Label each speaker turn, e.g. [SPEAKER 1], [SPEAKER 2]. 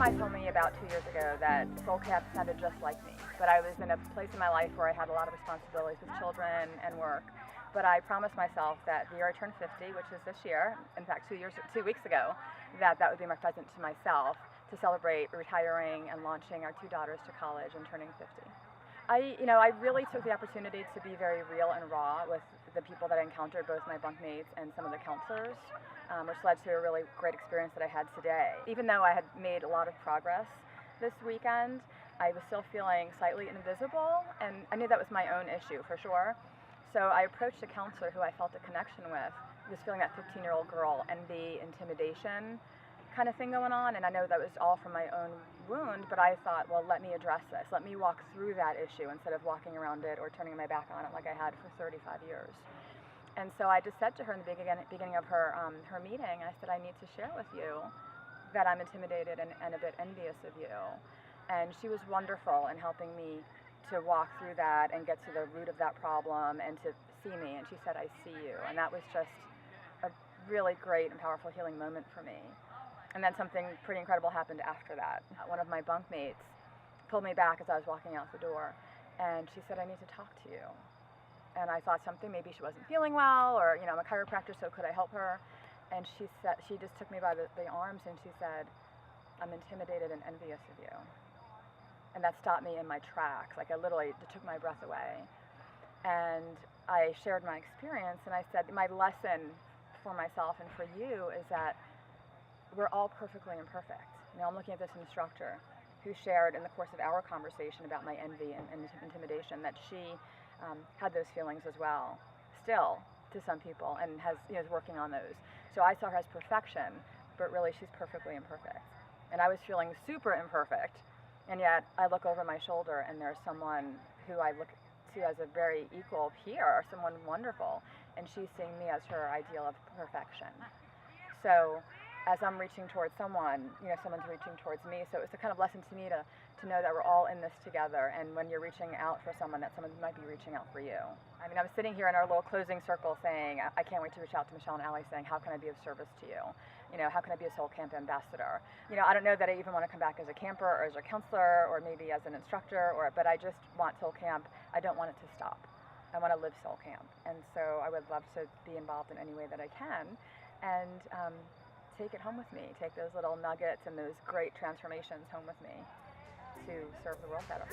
[SPEAKER 1] Kai told me about 2 years ago that Soul Camp sounded just like me, but I was in a place in my life where I had a lot of responsibilities with children and work. But I promised myself that the year I turned 50, which is this year, in fact 2 weeks ago, that would be my present to myself to celebrate retiring and launching our 2 daughters to college and turning 50. I really took the opportunity to be very real and raw with the people that I encountered, both my bunkmates and some of the counselors, which led to a really great experience that I had today. Even though I had made a lot of progress this weekend, I was still feeling slightly invisible, and I knew that was my own issue for sure. So I approached a counselor who I felt a connection with, was feeling that 15-year-old girl, envy, intimidation kind of thing going on, and I know that was all from my own wound, but I thought, well, let me address this. Let me walk through that issue instead of walking around it or turning my back on it like I had for 35 years. And so I just said to her in the beginning of her meeting, I said, I need to share with you that I'm intimidated and a bit envious of you. And she was wonderful in helping me to walk through that and get to the root of that problem and to see me. And she said, I see you. And that was just a really great and powerful healing moment for me. And then something pretty incredible happened after that. One of my bunkmates pulled me back as I was walking out the door, and she said, I need to talk to you. And I thought something, maybe she wasn't feeling well, or, I'm a chiropractor, so could I help her? And she just took me by the arms and she said, I'm intimidated and envious of you. And that stopped me in my tracks. Like, I literally, it took my breath away. And I shared my experience, and I said, my lesson for myself and for you is that we're all perfectly imperfect. I'm looking at this instructor who shared in the course of our conversation about my envy and intimidation that she had those feelings as well, still to some people, and is working on those. So I saw her as perfection, but really she's perfectly imperfect. And I was feeling super imperfect, and yet I look over my shoulder and there's someone who I look to as a very equal peer, someone wonderful, and she's seeing me as her ideal of perfection. So as I'm reaching towards someone, someone's reaching towards me. So it's a kind of lesson to me to know that we're all in this together. And when you're reaching out for someone, that someone might be reaching out for you. I was sitting here in our little closing circle saying, I can't wait to reach out to Michelle and Allie saying, how can I be of service to you? How can I be a Soul Camp ambassador? I don't know that I even want to come back as a camper or as a counselor or maybe as an instructor, but I just want Soul Camp. I don't want it to stop. I want to live Soul Camp. And so I would love to be involved in any way that I can. And take it home with me. Take those little nuggets and those great transformations home with me to serve the world better.